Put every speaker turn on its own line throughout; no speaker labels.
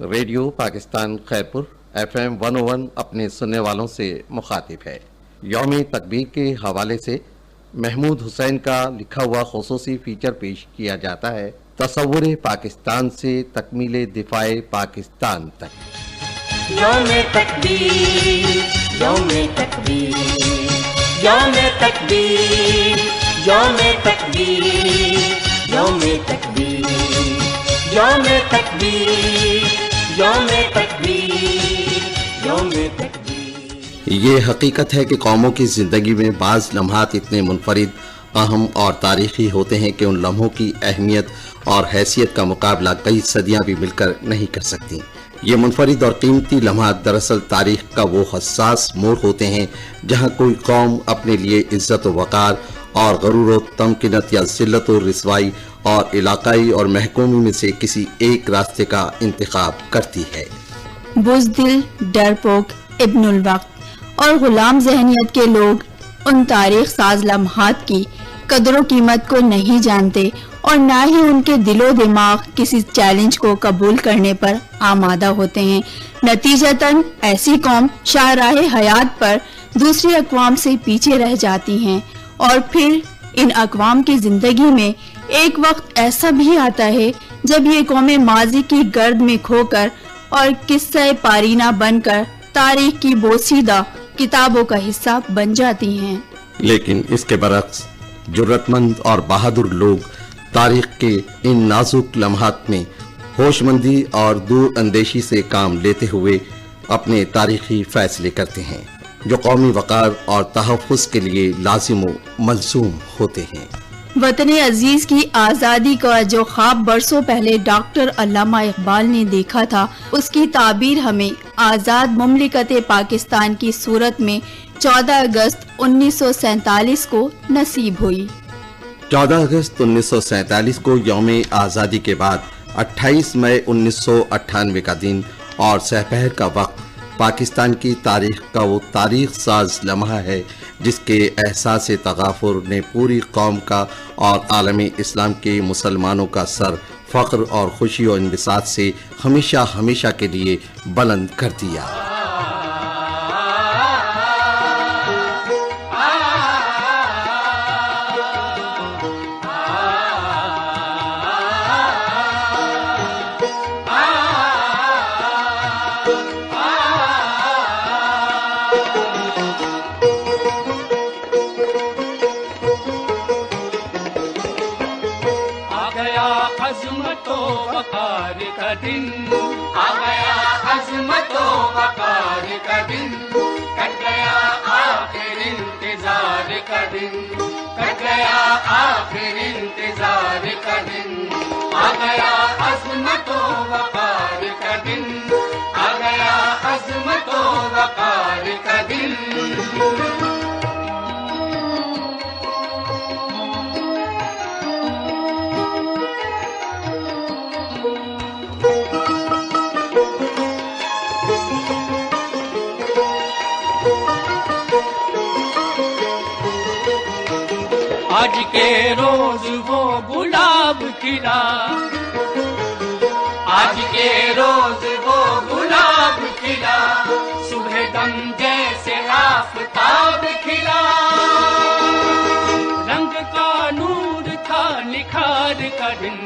Radio Pakistan Khairpur FM 101 اپنے سننے والوں سے مخاطب ہے۔ یوم تکبیر کے حوالے سے محمود حسین کا لکھا ہوا خصوصی فیچر پیش کیا جاتا ہے، تصور پاکستان سے تکمیل دفاع پاکستان تک۔
یوم تکبیر، یوم تکبیر، یوم تکبیر، یوم تکبیر، یوم تکبیر، یوم تکبیر، یوم تکبیر، یوم تکبیر۔
یہ حقیقت ہے کہ قوموں کی زندگی میں بعض لمحات اتنے منفرد، اہم اور تاریخی ہوتے ہیں کہ ان لمحوں کی اہمیت اور حیثیت کا مقابلہ کئی صدیاں بھی مل کر نہیں کر سکتی۔ یہ منفرد اور قیمتی لمحات دراصل تاریخ کا وہ حساس موڑ ہوتے ہیں جہاں کوئی قوم اپنے لیے عزت و وقار اور غرور و تمکنت یا ذلت و رسوائی اور علاقائی اور محکومی میں سے کسی ایک راستے کا انتخاب کرتی ہے۔
بزدل، ڈرپوک، ابن الوقت اور غلام ذہنیت کے لوگ ان تاریخ ساز لمحات کی قدر و قیمت کو نہیں جانتے اور نہ ہی ان کے دل و دماغ کسی چیلنج کو قبول کرنے پر آمادہ ہوتے ہیں۔ نتیجتاً ایسی قوم شاہراہ حیات پر دوسری اقوام سے پیچھے رہ جاتی ہیں، اور پھر ان اقوام کی زندگی میں ایک وقت ایسا بھی آتا ہے جب یہ قومیں ماضی کی گرد میں کھو کر اور قصہ پارینہ بن کر تاریخ کی بوسیدہ کتابوں کا حصہ بن جاتی ہیں۔
لیکن اس کے برعکس جرت مند اور بہادر لوگ تاریخ کے ان نازک لمحات میں ہوش مندی اور دور اندیشی سے کام لیتے ہوئے اپنے تاریخی فیصلے کرتے ہیں جو قومی وقار اور تحفظ کے لیے لازم و ملزوم ہوتے ہیں۔
وطن عزیز کی آزادی کا جو خواب برسوں پہلے ڈاکٹر علامہ اقبال نے دیکھا تھا، اس کی تعبیر ہمیں آزاد مملکت پاکستان کی صورت میں 14 اگست 1947 کو نصیب ہوئی۔
14 اگست 1947 کو یوم آزادی کے بعد 28 مئی 1998 کا دن اور سہپہر کا وقت پاکستان کی تاریخ کا وہ تاریخ ساز لمحہ ہے جس کے احساس تغافر نے پوری قوم کا اور عالم اسلام کے مسلمانوں کا سر فخر اور خوشی و انبساط سے ہمیشہ ہمیشہ کے لیے بلند کر دیا۔
عظمت و وقار کا دن آ گیا، عظمت و وقار کا دن کٹ گیا، آخر انتظار کا دن کٹ گیا، آخر انتظار کا دن آ گیا، عظمت و وقار کا دن آ گیا، عظمت و وقار کا دن۔ آج کے روز وہ گلاب کھلا، آج کے روز وہ گلاب کھلا، صبح دم جیسے آفتاب کھلا، رنگ کا نور تھا نکھار کا دن،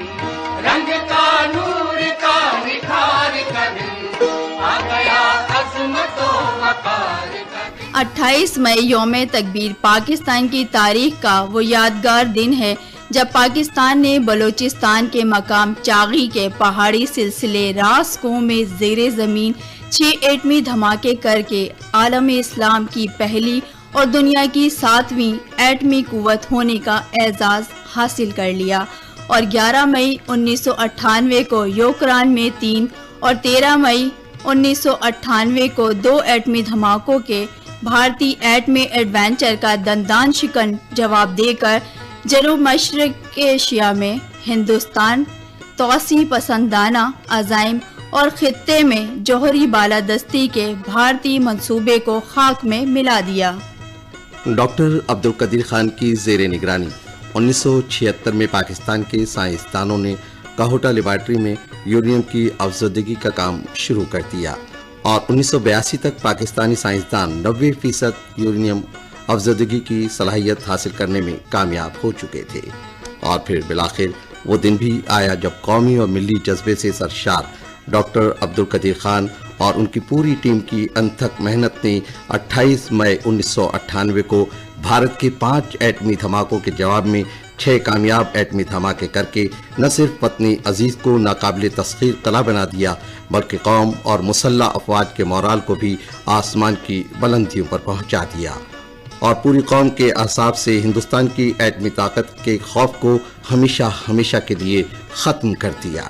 رنگ کا نور کا نکھار کا دن آ گیا، عظمت و وقار کا دن۔
28 مئی یوم تکبیر پاکستان کی تاریخ کا وہ یادگار دن ہے جب پاکستان نے بلوچستان کے مقام چاغی کے پہاڑی سلسلے راس کو میں زیر زمین 6 ایٹمی دھماکے کر کے عالم اسلام کی پہلی اور دنیا کی 7ویں ایٹمی قوت ہونے کا اعزاز حاصل کر لیا، اور 11 مئی 1998 کو یوکران میں 3 اور 13 مئی 1998 کو 2 ایٹمی دھماکوں کے بھارتی ایٹمی ایڈوینچر کا دندان شکن جواب دے کر جنوب مشرق ایشیا میں ہندوستان توسیع پسندانہ عزائم اور خطے میں جوہری بالادستی کے بھارتی منصوبے کو خاک میں ملا دیا۔
ڈاکٹر عبدالقدیر خان کی زیر نگرانی 1976 میں پاکستان کے سائنسدانوں نے کہوٹا لیبارٹری میں یورینیم کی افزودگی کا کام شروع کر دیا اور 1982 تک پاکستانی سائنسدان 90% یورینیم افزودگی کی صلاحیت حاصل کرنے میں کامیاب ہو چکے تھے۔ اور پھر بالآخر وہ دن بھی آیا جب قومی اور ملی جذبے سے سرشار ڈاکٹر عبدالقدیر خان اور ان کی پوری ٹیم کی انتھک محنت نے 28 مئی 1998 کو بھارت کے 5 ایٹمی دھماکوں کے جواب میں 6 کامیاب ایٹمی دھماکے کر کے نہ صرف وطنی عزیز کو ناقابل تسخیر قلعہ بنا دیا بلکہ قوم اور مسلح افواج کے مورال کو بھی آسمان کی بلندیوں پر پہنچا دیا اور پوری قوم کے اعصاب سے ہندوستان کی ایٹمی طاقت کے خوف کو ہمیشہ ہمیشہ کے لیے ختم کر دیا۔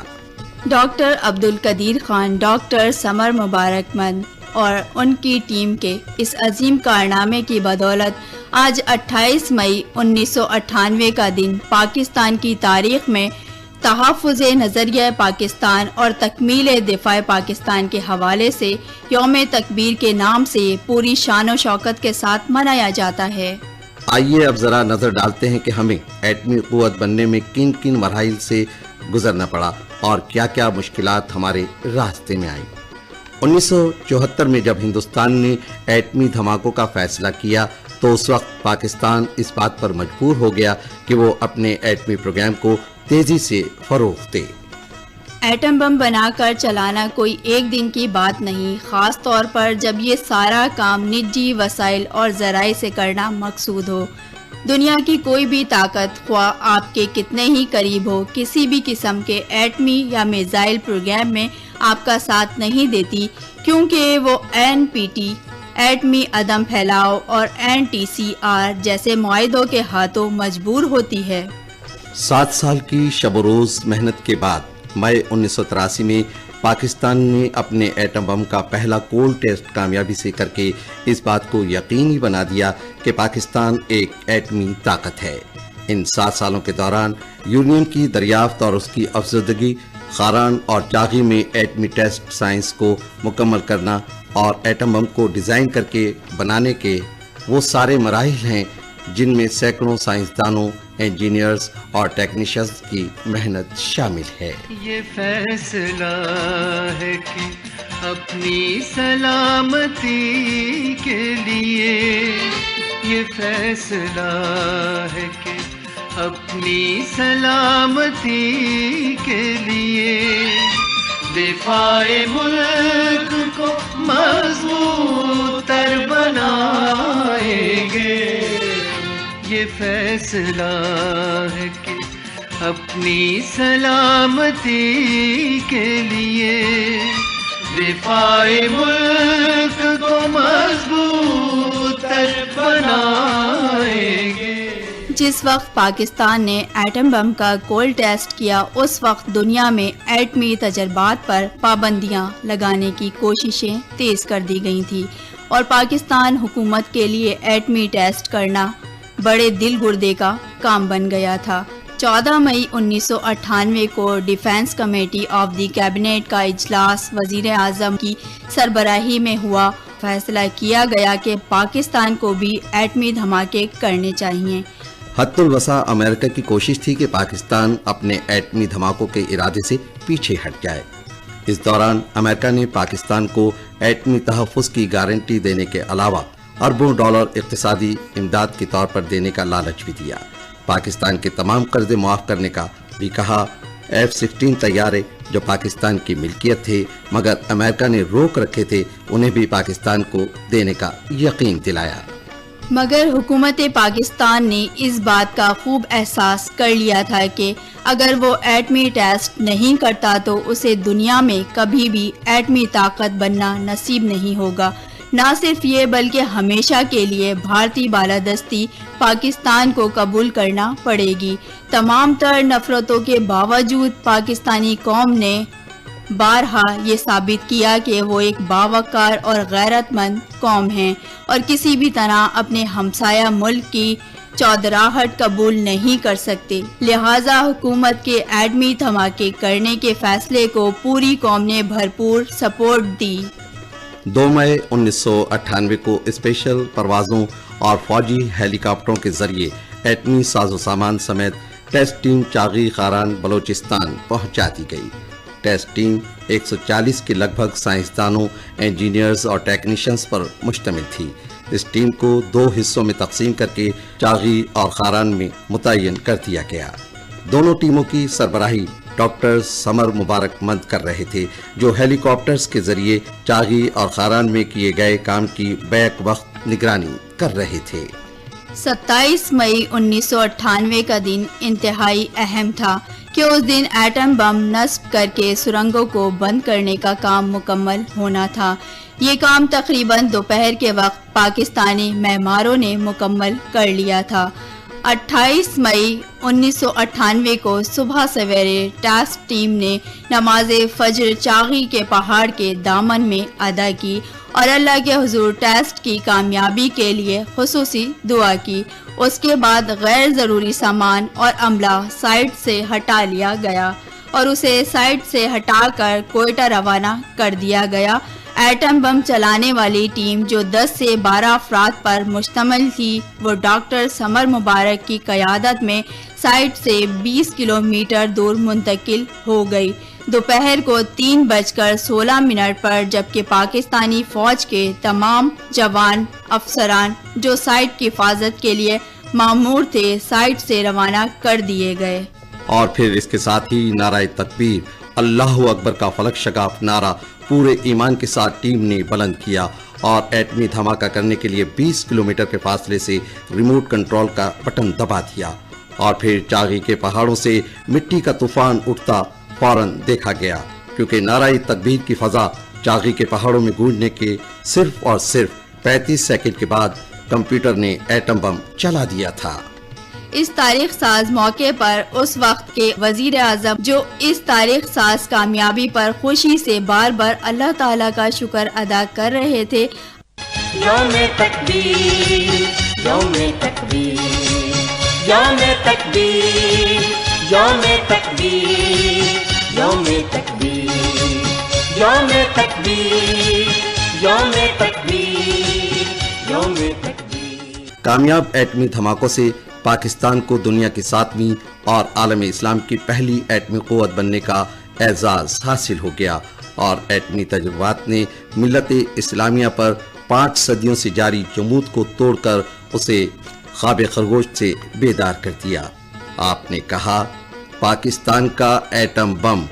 ڈاکٹر عبدالقدیر خان، ڈاکٹر سمر مبارک مند اور ان کی ٹیم کے اس عظیم کارنامے کی بدولت آج 28 مئی 1998 کا دن پاکستان کی تاریخ میں تحفظ نظریہ پاکستان اور تکمیل دفاع پاکستان کے حوالے سے یوم تکبیر کے نام سے پوری شان و شوکت کے ساتھ منایا جاتا ہے۔
آئیے اب ذرا نظر ڈالتے ہیں کہ ہمیں ایٹمی قوت بننے میں کن کن مراحل سے گزرنا پڑا اور کیا کیا مشکلات ہمارے راستے میں آئیں۔ 1974 میں جب ہندوستان نے ایٹمی دھماکوں کا فیصلہ کیا تو اس وقت پاکستان اس بات پر مجبور ہو گیا کہ وہ اپنے ایٹمی پروگرام کو تیزی سے فروغ دے۔
ایٹم بم بنا کر چلانا کوئی ایک دن کی بات نہیں، خاص طور پر جب یہ سارا کام نجی وسائل اور ذرائع سے کرنا مقصود ہو۔ دنیا کی کوئی بھی طاقت خواہ آپ کے کتنے ہی قریب ہو، کسی بھی قسم کے ایٹمی یا میزائل پروگرام میں آپ کا ساتھ نہیں دیتی، کیونکہ وہ NPT ایٹمی عدم پھیلاؤ اور NTCR جیسے معاہدوں کے ہاتھوں مجبور ہوتی ہے۔
7 سال کی شب و روز محنت کے بعد مئی 1983 میں پاکستان نے اپنے ایٹم بم کا پہلا کولڈ ٹیسٹ کامیابی سے کر کے اس بات کو یقینی بنا دیا کہ پاکستان ایک ایٹمی طاقت ہے۔ ان 7 سالوں کے دوران یورینیم کی دریافت اور اس کی افزودگی، خاران اور چاغی میں ایٹمی ٹیسٹ سائنس کو مکمل کرنا اور ایٹم بم کو ڈیزائن کر کے بنانے کے وہ سارے مراحل ہیں جن میں سینکڑوں سائنسدانوں، انجینئرز اور ٹیکنیشینز کی محنت شامل ہے۔
یہ فیصلہ ہے کہ اپنی سلامتی کے لیے، یہ فیصلہ ہے کہ اپنی سلامتی کے لیے دفاع ملک کو مضبوط تر بنائیں گے۔ یہ فیصلہ ہے کہ اپنی سلامتی کے لیے دفاع ملک کو مضبوط تر بنائیں گے۔
جس وقت پاکستان نے ایٹم بم کا کولڈ ٹیسٹ کیا اس وقت دنیا میں ایٹمی تجربات پر پابندیاں لگانے کی کوششیں تیز کر دی گئی تھیں اور پاکستان حکومت کے لیے ایٹمی ٹیسٹ کرنا بڑے دل گردے کا کام بن گیا تھا۔ 14 مئی 1998 کو defence committee of the cabinet کا اجلاس وزیر اعظم کی سربراہی میں ہوا۔ فیصلہ کیا گیا کہ پاکستان کو بھی ایٹمی دھماکے کرنے چاہیے۔
حد الوسع امریکہ کی کوشش تھی کہ پاکستان اپنے ایٹمی دھماکوں کے ارادے سے پیچھے ہٹ جائے۔ اس دوران امریکہ نے پاکستان کو ایٹمی تحفظ کی گارنٹی دینے کے علاوہ اربوں ڈالر اقتصادی امداد کے طور پر دینے کا لالچ بھی دیا۔ پاکستان کے تمام قرضے معاف کرنے کا بھی کہا۔ F-16 طیارے جو پاکستان کی ملکیت تھے مگر امریکہ نے روک رکھے تھے انہیں بھی پاکستان کو دینے کا یقین دلایا۔
مگر حکومت پاکستان نے اس بات کا خوب احساس کر لیا تھا کہ اگر وہ ایٹمی ٹیسٹ نہیں کرتا تو اسے دنیا میں کبھی بھی ایٹمی طاقت بننا نصیب نہیں ہوگا۔ نہ صرف یہ بلکہ ہمیشہ کے لیے بھارتی بالادستی پاکستان کو قبول کرنا پڑے گی۔ تمام تر نفرتوں کے باوجود پاکستانی قوم نے بارہا یہ ثابت کیا کہ وہ ایک باوقار اور غیرت مند قوم ہے اور کسی بھی طرح اپنے ہمسایہ ملک کی چودراہٹ قبول نہیں کر سکتے۔ لہٰذا حکومت کے ایٹمی دھماکے کرنے کے فیصلے کو پوری قوم نے بھرپور سپورٹ دی۔
2 مئی 1998 کو اسپیشل پروازوں اور فوجی ہیلی کاپٹروں کے ذریعے ایٹمی ساز و سامان سمیت ٹیسٹ ٹیم چاغی خاران بلوچستان پہنچا دی گئی۔ ٹیسٹ ٹیم 140 کے لگ بھگ سائنسدانوں، انجینئرز اور ٹیکنیشینز پر مشتمل تھی۔ اس ٹیم کو 2 حصوں میں تقسیم کر کے چاغی اور خاران میں متعین کر دیا گیا۔ دونوں ٹیموں کی سربراہی ڈاکٹر سمر مبارک مند کر رہے تھے، جو ہیلی کاپٹرز کے ذریعے چاغی اور خاران میں کیے گئے کام کی بیک وقت نگرانی کر رہے تھے۔
27 مئی 1998 کا دن انتہائی اہم تھا کہ اس دن ایٹم بم نصب کر کے سرنگوں کو بند کرنے کا کام مکمل ہونا تھا۔ یہ کام تقریباً دوپہر کے وقت پاکستانی معماروں نے مکمل کر لیا تھا۔ 28 مئی 1998 کو صبح سویرے ٹاسک ٹیم نے نماز فجر چاغی کے پہاڑ کے دامن میں ادا کی اور اللہ کے حضور ٹیسٹ کی کامیابی کے لیے خصوصی دعا کی۔ اس کے بعد غیر ضروری سامان اور عملہ سائٹ سے ہٹا لیا گیا اور اسے سائٹ سے ہٹا کر کوئٹہ روانہ کر دیا گیا۔ ایٹم بم چلانے والی ٹیم جو 10 سے 12 افراد پر مشتمل تھی، وہ ڈاکٹر سمر مبارک کی قیادت میں سائٹ سے 20 کلومیٹر دور منتقل ہو گئی۔ دوپہر کو 3:16 پر جبکہ پاکستانی فوج کے تمام جوان افسران جو سائٹ کی حفاظت کے لیے مامور تھے سائٹ سے روانہ کر دیے گئے۔
اور پھر اس کے ساتھ ہی نعرہ تکبیر، اللہ اکبر کا فلک شگاف نعرہ پورے ایمان کے ساتھ ٹیم نے بلند کیا اور ایٹمی دھماکہ کرنے کے لیے 20 کلومیٹر کے فاصلے سے ریموٹ کنٹرول کا بٹن دبا دیا۔ اور پھر چاغی کے پہاڑوں سے مٹی کا طوفان اٹھتا فوراً دیکھا گیا، کیونکہ نعرہ تکبیر کی فضا چاغی کے پہاڑوں میں گونجنے کے صرف اور صرف 35 سیکنڈ کے بعد کمپیوٹر نے ایٹم بم چلا دیا تھا۔
اس تاریخ ساز موقع پر اس وقت کے وزیر اعظم جو اس تاریخ ساز کامیابی پر خوشی سے بار بار اللہ تعالیٰ کا شکر ادا کر رہے تھے۔
یوم تکبیر، یوم تکبیر، یوم تکبیر، یوم تکبیر، یوم تکبیر، یوم تکبیر، یوم تکبیر، یوم تکبیر۔
کامیاب ایٹمی دھماکوں سے پاکستان کو دنیا کی 7ویں اور عالم اسلام کی پہلی ایٹمی قوت بننے کا اعزاز حاصل ہو گیا، اور ایٹمی تجربات نے ملت اسلامیہ پر 5 صدیوں سے جاری جمود کو توڑ کر اسے خواب خرگوش سے بیدار کر دیا۔ آپ نے کہا، پاکستان کا ایٹم بم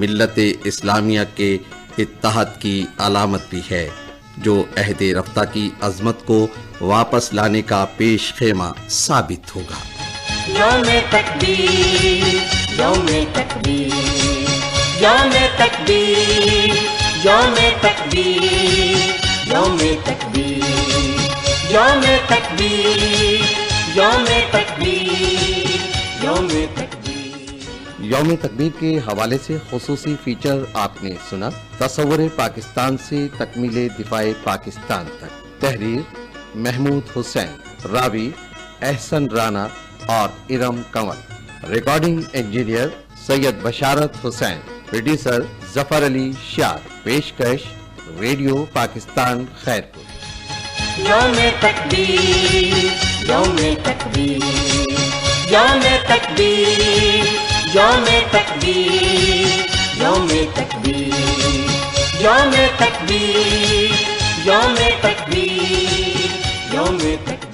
ملت اسلامیہ کے اتحاد کی علامت بھی ہے، جو عہد رفتہ کی عظمت کو واپس لانے کا پیش خیمہ ثابت ہوگا۔
یوم تکبیر، یوم تکبیر، یوم تکبیر، یوم تکبیر، یوم تکبیر، یوم تکبیر، یوم تکبیر، یوم تکبیر۔
یوم تکبیر کے حوالے سے خصوصی فیچر آپ نے سنا، تصور پاکستان سے تکمیل دفاع پاکستان تک۔ تحریر محمود حسین، راوی احسن رانا اور ارم کنور، ریکارڈنگ انجینئر سید بشارت حسین، پروڈیوسر ظفر علی شار، پیشکش ریڈیو پاکستان خیرپور۔
یوم تکبیر، یوم تکبیر، یوم تکبیر، یوم تکبیر، یوم تکبیر، یوم تکبیر، یوم تکبیر، یوم تکبیر۔